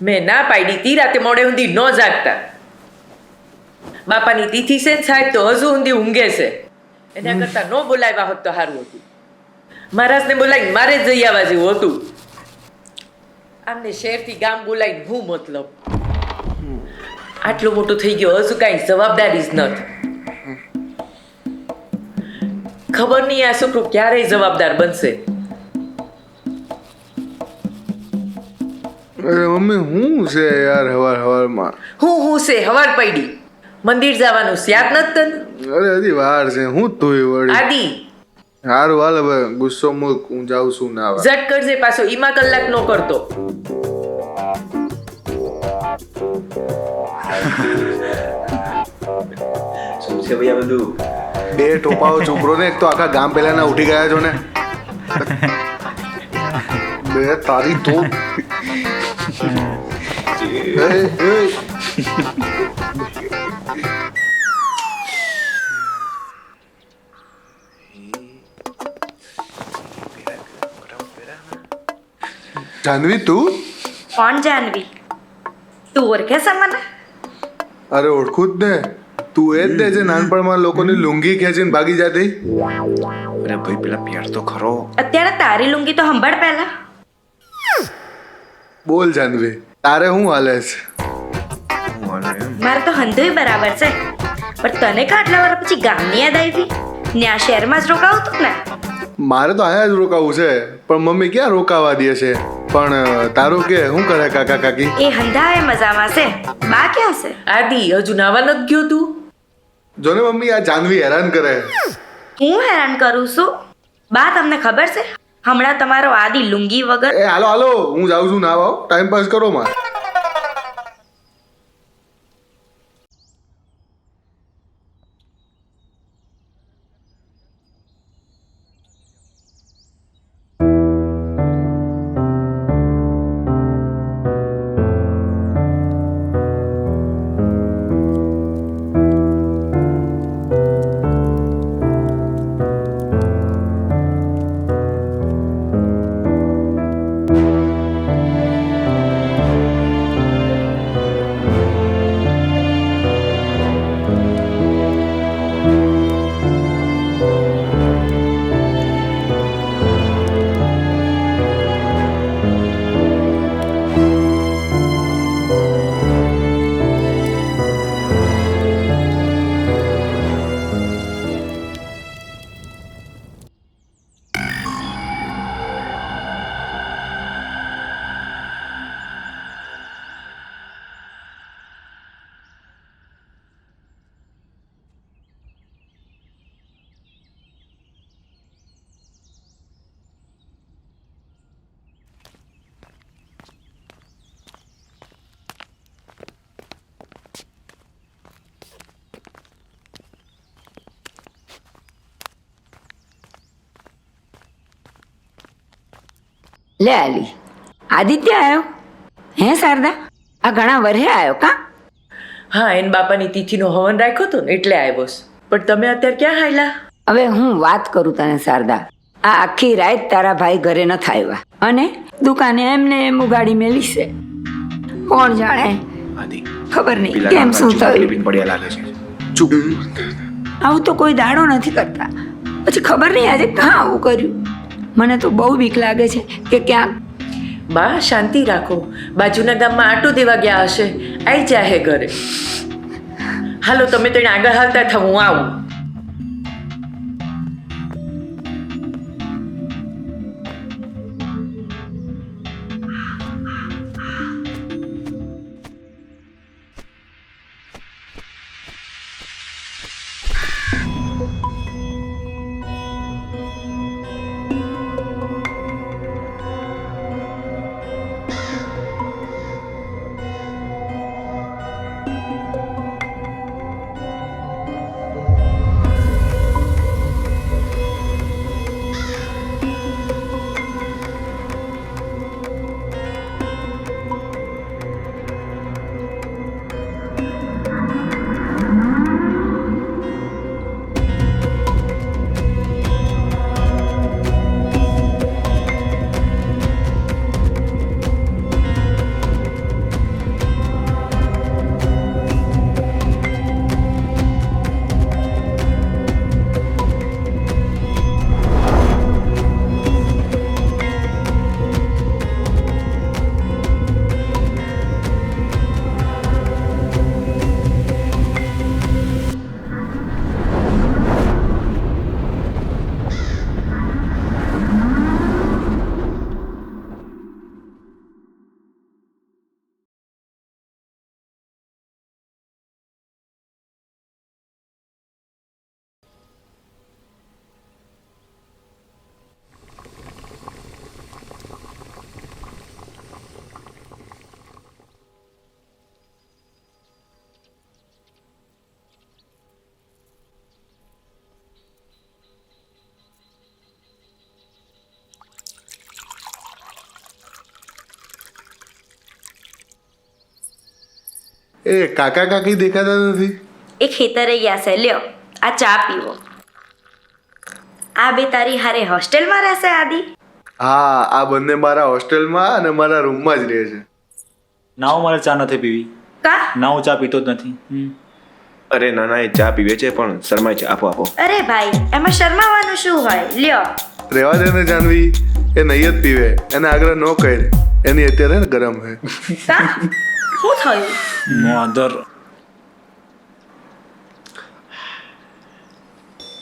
મેં ના પાડી તી રાતે મોડે ઊંધી ન જાગતા. બાપાની તિથિ છે ને સાહેબ તો હજુ ઊંધી ઊંઘે છે. એના કરતા ન બોલાવ્યા હોત તો સારું હતું. મહારાજને બોલાવીને મારે જ જઈ આવવા જેવું હતું. આમને શહેરથી ગામ બોલાવીને હું મતલબ? આટલું મોટું થઈ ગયો હજુ કાંઈ જવાબદારી જ નથી. ખબર નહીં આ છોકરો ક્યારેય જવાબદાર બનશે. અરે મમ્મી હું છે યાર હવારમાં હું છે હવાર પડી મંદિર જવાનું છે યાદ નથી તને? અરે હજી વાર છે હું તું વળી આદિ હારું હાલ હવે ગુસ્સો મૂક હું જાઉં છું ના આવે ઝટ કરજે પાછો ઈમા કલાક નો કરતો. શું છે ભાઈ આ બધું? બે ટોપાઓ છોકરો ને એક તો આખા ગામ પેલાના ઉઠી ગયા છો ને બે તારી તો જાનવી તું કોણ જાનવી? તું ઓળખે છે મને? અરે ઓળખું જ ને તું એ જ ને જે નાનપણમાં લોકોની લુંગી ખેંચીને ભાગી જતી. અરે ભાઈ પેલા પેર તો ખરો. અત્યારે તારી લુંગી તો સંભાળ પહેલા. બોલ જાનવી તારે શું હાલે છે? મારે તો હંધુય બરાબર છે પણ તને કા આટલા વાર પછી ગામની યાદ આવી? ને આ શહેરમાં જ રોકાવું તું ને? મારે તો અહીંયા જ રોકાવું છે પણ મમ્મી ક્યાં રોકાવા દે છે. પણ તારું કે શું કરે કાકા કાકી? એ હંધાએ મજામાં છે. બા ક્યાં છે? આદિ હજુ નાવા નથી ગયો તું? જો ને મમ્મી આ જાનવી હેરાન કરે. હું હેરાન કરું છું? બા તમને ખબર છે હમણાં તમારો આદિ લુંગી વગર એ હાલો હાલો હું જાઉં છું ના આવો ટાઈમ પાસ કરો માં. લે આલી આદિત્ય આવ્યો? હે શારદા આ ઘણા વરહે આવ્યો કા? હા એને બાપાની તિથિનો હવન રાખ્યો હતો ને એટલે આવ્યો છે. પણ તમે અત્યારે ક્યાં હાયલા? હવે હું વાત કરું તને શારદા, આ આખી રાત તારા ભાઈ ઘરે ન આવ્યા અને દુકાને એમને એમ ઉગાડી મેલી છે. કોણ જાણે ખબર નહીં કેમ શું થયું. પડ્યા લાગે છે. ચૂપ. આવું તો કોઈ દાડો નથી કરતા. પછી ખબર નહીં આજે કાં આવું કર્યું. મને તો બહુ બીક લાગે છે કે ક્યાંક. બા શાંતિ રાખો, બાજુના ગામમાં આટો દેવા ગયા હશે, આઈ જાહે ઘરે. હાલો તમે તેને આગળ હાલતા થાવ, હું આવું. એ કાકા કાકી દેખાતા નથી. એ ખેતરે ગયા છે. લ્યો આ ચા પીવો. આ બે તારી હારે હોસ્ટેલમાં રહેશે આદિ? હા, આ બંને મારા હોસ્ટેલમાં અને મારા રૂમમાં જ રહે છે. નાવ મારે ચા નથી પીવી. કા? નાવ ચા પીતો જ નથી. અરે નાના એ ચા પીવે છે પણ શરમાય છે. આપો આપો. અરે ભાઈ એમાં શરમાવાનું શું હોય? લ્યો. રહેવા દે ને જાનવી, એ નહીં જ પીવે. એને આગ્રહ ન કરે, એની અત્યારે ને ગરમ છે. કા? શું થયું? મધર.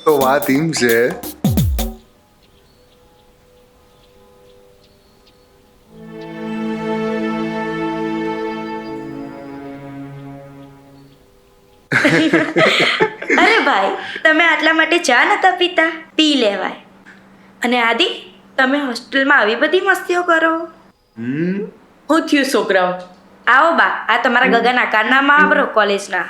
તો વાત એમ છે, અરે ભાઈ તમે આટલા માટે ચા નતા પીતા? પી લેવાય. અને આદિ તમે હોસ્ટેલમાં આવી બધી મસ્તીઓ કરો? હું થયું છોકરાઓ? આવો બા, આ તમારા ગગન આકારના મહાબરો કોલેજના.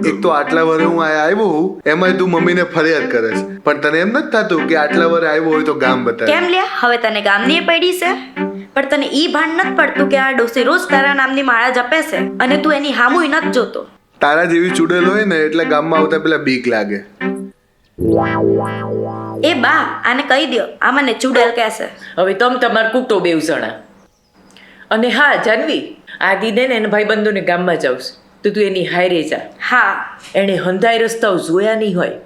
એક તો આટલા વરે હું અહીંયા આવ્યો હું, એમાંય તું મમ્મીને ફરિયાદ કરે છે. પણ તને એમ નથી થતું કે આટલા વરે આવ્યો હોય તો ગામ બતાવે? કેમ લ્યા, હવે તને ગામની એ પડી છે? પણ તને ઈ ભાન નથી પડતું કે આ ડોસી રોજ તારા નામની માળા જપે છે અને તું એની હામુય નથી જોતો. તારા જેવી ચૂડેલ હોય ને એટલે ગામમાં આવતા પેલા બીક લાગે. એ બા આને કહી દ્યો, આ મને ચુડેલ કહેશે. હવે તમ તમાર કૂટો બેવ જણા. અને હા જાનવી, આદિને ને એના ભાઈબંધોને ગામમાં જાવશ તો તું એની હારે જા. હા. એણે હંધાઈ રસ્તાઓ જોયા નહીં હોય.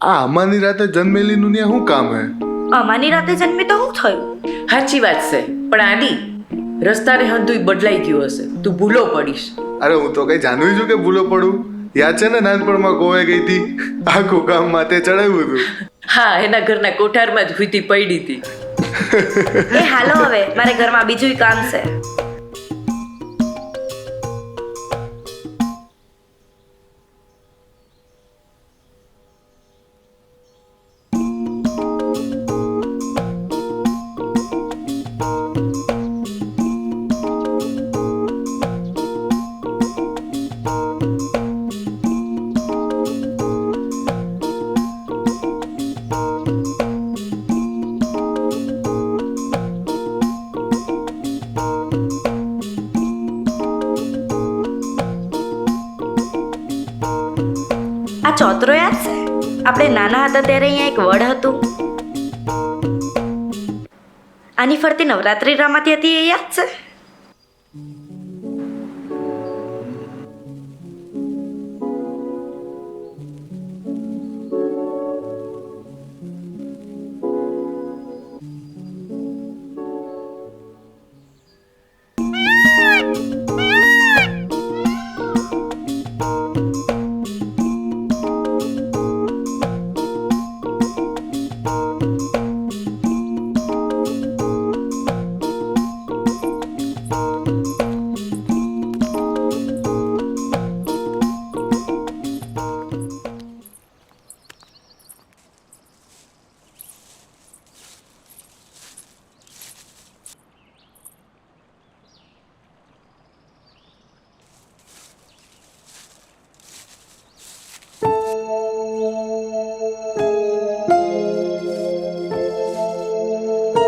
આ અમાની રાતે જન્મેલીનું ત્યાં શું કામ હે? અમાની રાતે જન્મી તો શું થયું? સાચી વાત છે, પણ આદિ રસ્તાને હંધુય બદલાઈ ગયું હશે, તું ભૂલો પડીશ. અરે હું તો કઈ જાણવી છું કે ભૂલો પડું? યાદ છે ને નાનપણમાં ગોવે ગઈ હતી, આખું ગામ માથે ચડાવ્યું હતું. હા, એના ઘરના કોઠારમાં જ હુતી પડી હતી. એ હાલો હવે, મારે ઘરમાં બીજું કામ છે. આ ચોતરો યાદ છે? આપણે નાના હતા ત્યારે અહીંયા એક વડ હતું. આની ફરતી નવરાત્રી રમાતી હતી, એ યાદ છે?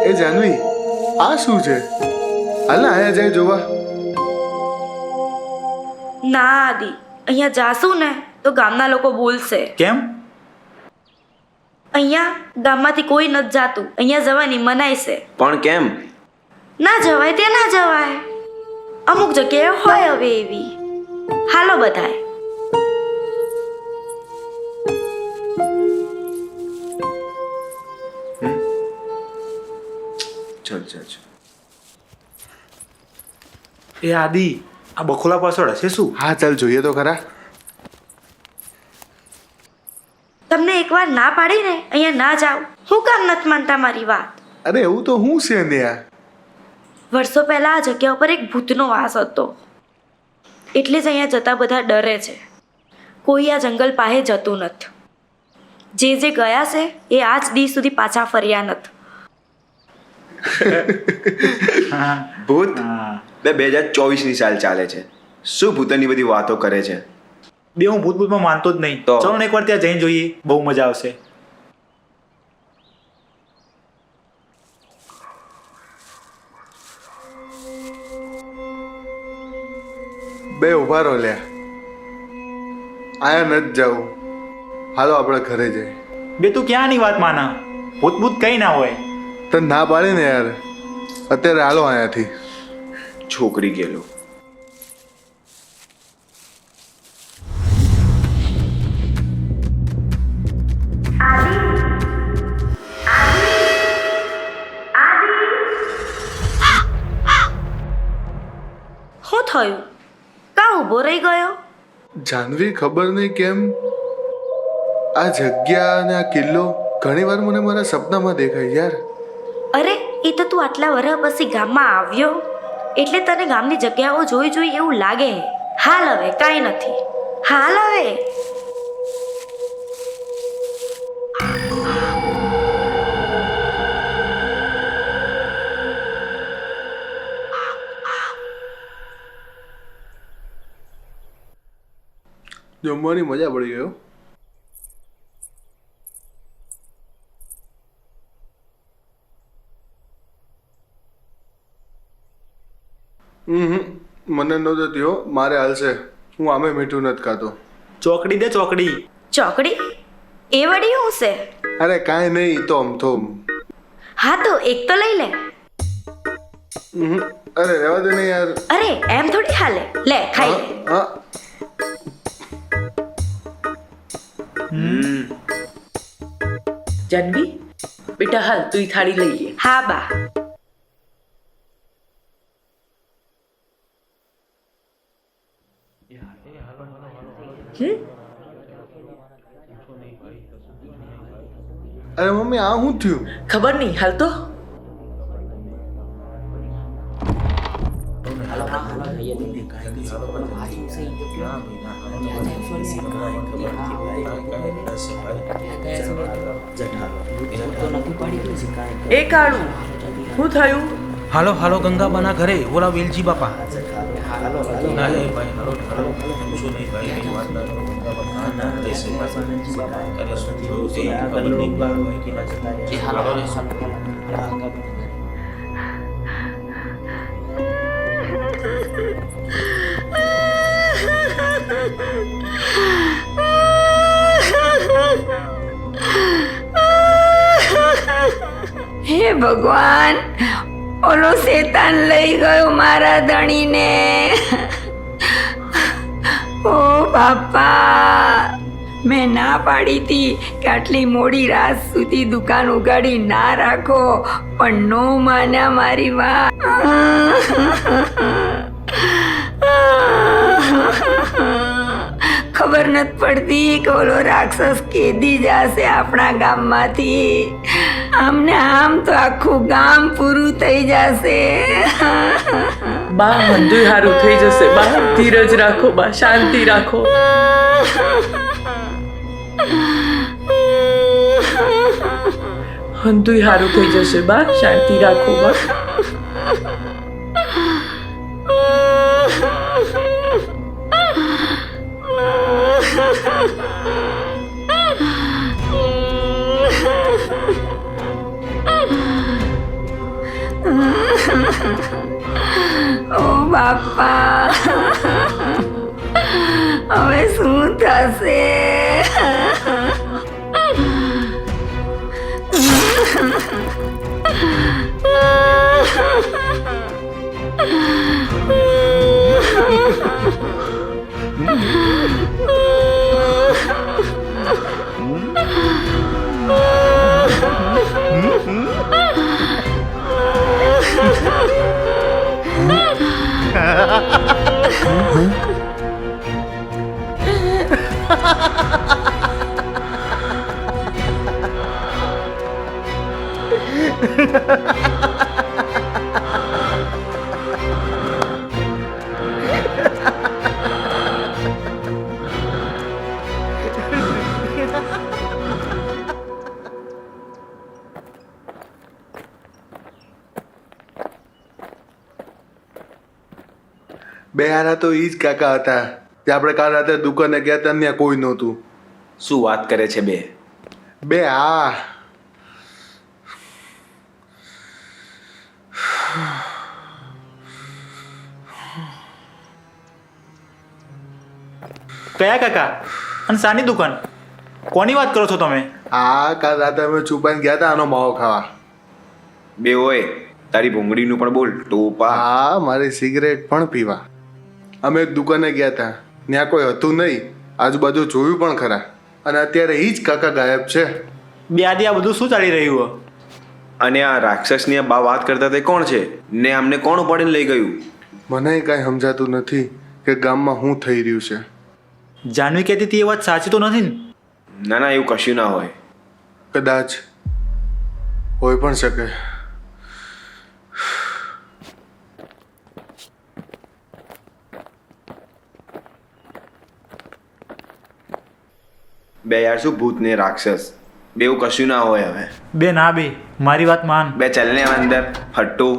એ જાનવી, આ શું છે? હાલ ને આયા જાય જોવા. ના આદિ, અહીંયા જાશું ને તો ગામના લોકો બોલશે. કેમ? અહીંયા ગામમાંથી કોઈ નથી જાતું, અહીંયા જવાની મનાઈ છે. પણ કેમ? ના જવાય તે ના જવાય, અમુક જગ્યાએ હોય હવે એવી. હાલો બધાય. ચાલ ચાલ ચાલ. એ આદિ, આ બખોલા પાછળ હશે શું? હા ચાલ જોઈએ તો ખરા. તમને એકવાર ના પાડી ને અહીંયા ના જાવ, હું કામ નથી માનતા મારી વાત? અરે એવું તો હું છે ને યાર. વર્ષો પહેલા આ જગ્યા ઉપર એક ભૂતનો વાસ હતો, એટલે જ અહીંયા જતા બધા ડરે છે. કોઈ આ જંગલ પાસે જતું નથી. જે ગયા છે એ આજ દી સુધી પાછા ફર્યા નથી. ભૂત? હા. 2024 ની સાલ ચાલે છે. શું ભૂતની બધી વાતો કરે છે? બે હું ભૂતભૂતમાં માનતો જ નહીં. તો? ચલો ને એકવાર ત્યાં જઈને જોઈએ, બહુ મજા આવશે. બે ઉભા રહો લ્યા. આયા નથી જાવું. હાલો આપણે ઘરે જઈએ. બે તું ક્યાંની વાત માના? ભૂત ભૂત કઈ ના હોય. તને ના પાડી ને યાર. અત્યારે હાલો અહીંયાથી. છોકરી ગયેલો. શું થયું? કાં ઊભો રહી ગયો? જાનવી ખબર નહીં કેમ આ જગ્યા અને આ કિલ્લો ઘણીવાર મને મારા સપનામાં દેખાય યાર. અરે એ તો તું આટલા વર્ષ પછી ગામમાં આવ્યો એટલે તને ગામની જગ્યાઓ જોઈ જોઈ એવું લાગે. હાલ હવે કાંઈ નથી. હાલ હવે. જમવાની મજા પડી ગયો. મને નહોતો થયો. મારે હાલશે. હું આમે મીઠું નથી ખાતો. ચોકડી દે ચોકડી. ચોકડી? એ વળી શું છે? અરે કાંઈ નહીં, તો અમથોમ. હા તો એક તો લઈ લે. અરે રહેવા દે ને યાર. અરે એમ થોડી હાલે. લે ખાઈ લે. હા. જાનવી બેટા હાલ તું ઈ થાળી લઈ લે. હા બા. અરે મમ્મી આ શું થયું? ખબર નહીં હાલ તો. એ કાળું શું થયું? હાલો હાલો ગંગાબાના ઘરે ઓલા વેલજી બાપા. ના એ ભાઈ હાલો હાલો પૂછો નહીં ભાઈ એની વાત ના કરો. ગંગાબાના દેશે કરે શું થયું છે ખબર નહીં બાળો હોય કે ના જતા હાલો રે હે ભગવાન, ઓલો શેતાન લઈ ગયો મારા ધણીને. ઓ બાપા, મેં ના પાડી હતી કે આટલી મોડી રાત સુધી દુકાન ઉગાડી ના રાખો, પણ નો માન્યા મારી વાત. ખબર નથી પડતી કે ઓલો રાક્ષસ કેદી જશે આપણા ગામમાંથી. આમને આમ તો આખું ગામ પૂરું થઈ જશે. બા બધું સારું થઈ જશે. બા ધીરજ રાખો. બા શાંતિ રાખો. બધું સારું થઈ જશે. બા શાંતિ રાખો. બા ઓ બાપા, હવે શું થશે? બે હારા તો ઈ જ કાકા હતા જે આપણે કાલ રાતે દુકાને ગયા હતા, ત્યાં કોઈ નહોતું. શું વાત કરે છે બે? બે હા. કયા કાકા? અને શાની દુકાન? કોની વાત કરો છો તમે? કાલ રાતે અમે છુપાઈને ગયા હતા આનો માવો ખાવા. બે હોય તારી ભૂંગળીનું પણ બોલ ટોપા. હા, મારી સિગરેટ પણ પીવા. અમે એક દુકાને ગયા હતા, ત્યાં કોઈ હતું નહીં. આજુબાજુ જોયું પણ ખરા, અને અત્યારે ઈ જ કાકા ગાયબ છે. બે આદિ આ બધું શું ચાલી રહ્યું? અને આ રાક્ષસની બા વાત કરતા તે કોણ છે ને અમને કોણ ઉપાડીને લઈ ગયું? મને કાંઈ સમજાતું નથી કે ગામમાં શું થઈ રહ્યું છે. જાનવી કહેતી હતી એ વાત સાચી તો નથી ને? ના ના, એવું કશું ના હોય. કદાચ હોઈ પણ શકે. બે યાર, શું ભૂત ને રાક્ષસ બેવું કશું ના હોય. હવે બે ના બે, મારી વાત માન. બે ચાલ ને અંદર હટ્ટુ.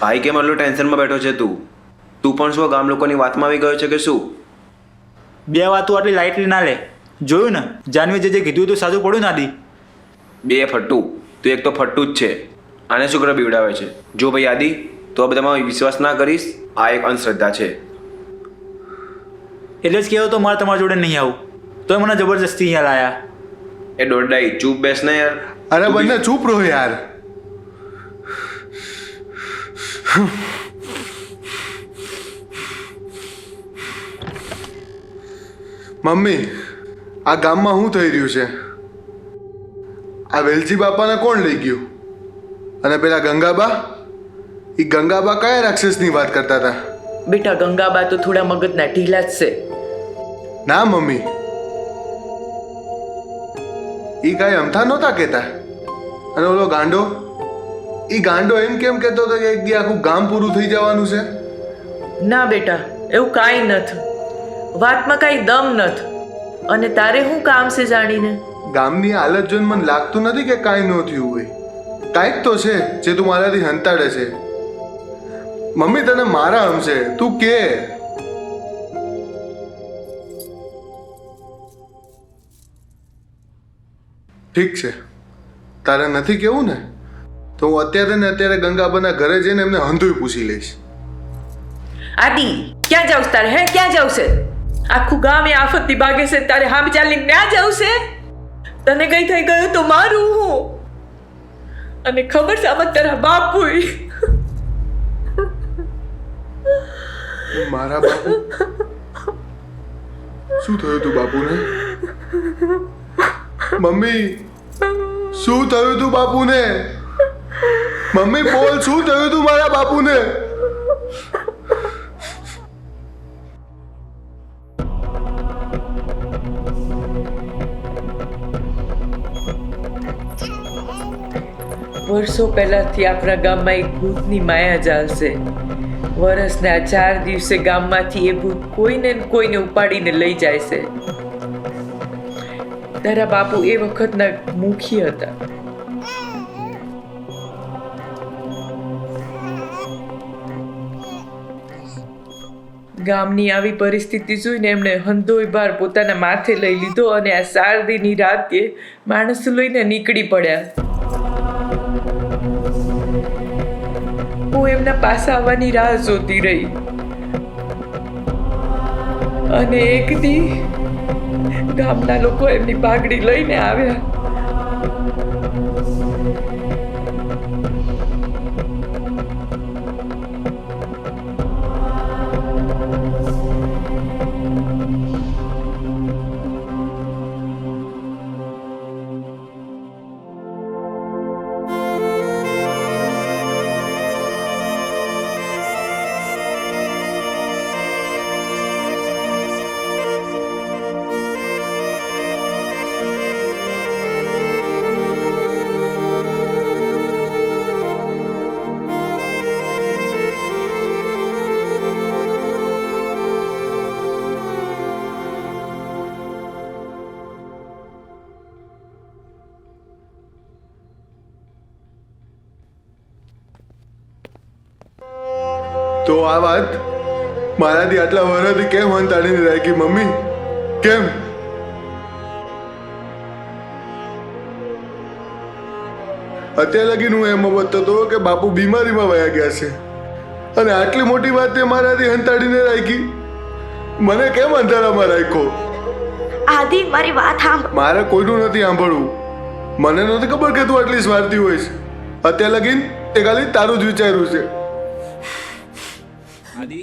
ભાઈ કેમ આટલું ટેન્શનમાં બેઠો છે તું? તું પણ શું ગામ લોકોની વાતમાં આવી ગયો છે કે શું? બે વાતો આટલી લાઇટલી ના લે. જોયું ને, જાનવી જે કીધું તો સાચું પડ્યું ને આદિ? બે ફટ્ટુ, તું એક તો ફટ્ટુ જ છે. આને શું કરે બીવડાવે છે? જો ભાઈ આદિ, તું આ બધામાં વિશ્વાસ ના કરીશ. આ એક અંધશ્રદ્ધા છે. એટલે જ કહેવો તો મારે તમારા જોડે નહીં આવું, તોય મને જબરજસ્તી અહીંયા લાયા. એ દોડાઈ ચૂપ બેસ ને યાર. અરે બંને ચૂપ રહો યાર. મમ્મી, આ ગામમાં શું થઈ રહ્યું છે? આ વેલજી બાપાને કોણ લઈ ગયું? અને પેલા ગંગાબા, એ ગંગાબા કયા રાક્ષસની વાત કરતા હતા? બેટા ગંગાબા તો થોડા મગજના ઢીલા જ છે. ના મમ્મી, એ કાંઈ અમથા નહોતા કહેતા. અને ઓલો ગાંડો, એ ગાંડો એમ કેમ કહેતો હતો કે એક દી આખું ગામ પૂરું થઈ જવાનું છે? ના બેટા, એવું કાંઈ નથી. વાતમાં કાંઈ દમ નથી. અને તારે શું કામ છે જાણીને? ગામની હાલત જોઈને મને લાગતું નથી કે કાંઈ ન થયું હોય. કાંઈક તો છે જે તું મારાથી હંતાડે છે. મમ્મી તને મારા હમશે, તું કે. ઠીક છે, તારે નથી કેવું ને, તો હું અત્યારે ને અત્યારે ગંગાબાના ઘરે જઈને એમને હંધુય પૂછી લઈશ. આદિ, ક્યાં જાઉં તારે? હે, ક્યાં જાઉં છે? આખું ગામ એ આફતથી ભાગે છે, તારે હામ ચાલીને ક્યાં જાઉં છે? તને કઈ થઈ ગયું તો મારું હું. અને ખબર છે આમાં તારા બાપુ. મારા બાપુ? શું થયું તું બાપુને? મમ્મી, શું થયું તું બાપુને? મમ્મી બોલ, શું થયું તું મારા બાપુને? વર્ષો પહેલાથી આપણા ગામમાં એક ભૂતની માયા ચાલશે. વર્ષના 4 દિવસે ગામમાંથી એ ભૂત કોઈને ને કોઈને ઉપાડીને લઈ જાય છે. તારા બાપુ એ વખતના મુખી હતા. ગામની આવી પરિસ્થિતિ જોઈને એમણે હંધોય ભાર પોતાના માથે લઈ લીધો અને આ 4 દીની રાતે માણસ લઈને નીકળી પડ્યા. હું એમના પાસે આવવાની રાહ જોતી રહી. અને એક દી ગામના લોકો એમની પાઘડી લઈને આવ્યા. તો આ વાત મારાથી આટલા વર્ષથી કેમ હંતાડીને રાખી મમ્મી? કેમ? અત્યારે લગીને હું એમ બતતો હતો કે બાપુ બીમારીમાં વયા ગયા છે, અને આટલી મોટી વાત તે મારાથી હંતાડીને રાખી. મને કેમ અંધારામાં રાખ્યો? આદિ મારી વાત સાંભળ. મારે કોઈનું નથી સાંભળવું. મને નથી ખબર કે તું આટલી સ્વાર્થી હોઈશ. અત્યારે લગીને તે ખાલી તારું જ વિચાર્યું છે. આદિ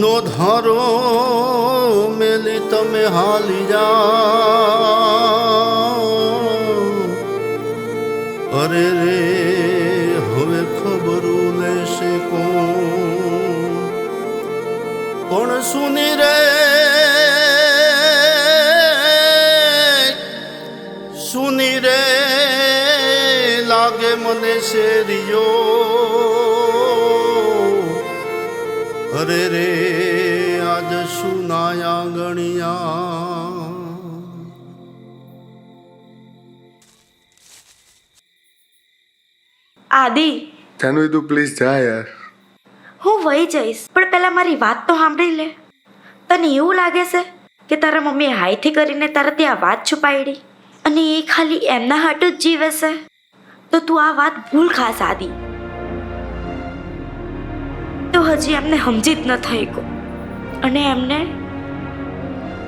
નો ધારો મેલી તમે હાલી જાઓ. અરે રે હવે ખબરું લેશે કોણ સુની રે લાગે મને શેરીઓ. અરે રે આજ સુનાયા ગણિયા. આદિ, જાનવી તું પ્લીઝ જા યાર. હું વહી જઈશ, પણ પહેલા મારી વાત તો સાંભળી લે. તને એવું લાગે છે કે તારા મમ્મીએ હાઈથી કરીને તારાથી આ વાત છુપાડી અને એ ખાલી એમના હાટ જ જીવે છે? તો તું આ વાત ભૂલ ખાસ આદિ. તો હજી એમને સમજી જ ન થઈ ગયો, અને એમને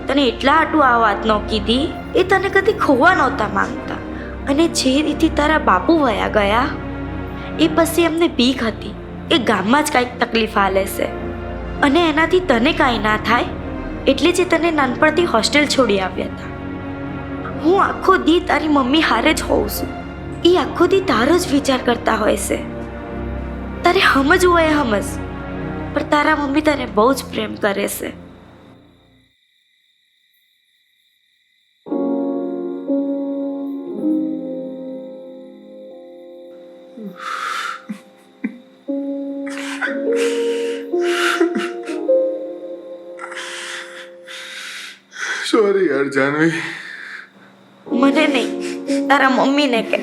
તને એટલા આટું આ વાત ન કીધી. એ તને કદી ખોવા નહોતા માંગતા, અને જે રીતે તારા બાપુ વયા ગયા એ પછી એમને બીક હતી એ ગામમાં જ કાંઈક તકલીફ આલે છે, અને એનાથી તને કાંઈ ના થાય એટલે જ તને નાનપણથી હોસ્ટેલ છોડી આવ્યા હતા. હું આખો દી તારી મમ્મી હારે જ હોઉં છું. એ આખો દી તારો જ વિચાર કરતા હોય છે. તારે સમજવું હોય સમજ, પણ તારા મમ્મી તને બહુ જ પ્રેમ કરે છે. સોરી યાર જાનવી. મને નહીં, તારા મમ્મીને કે.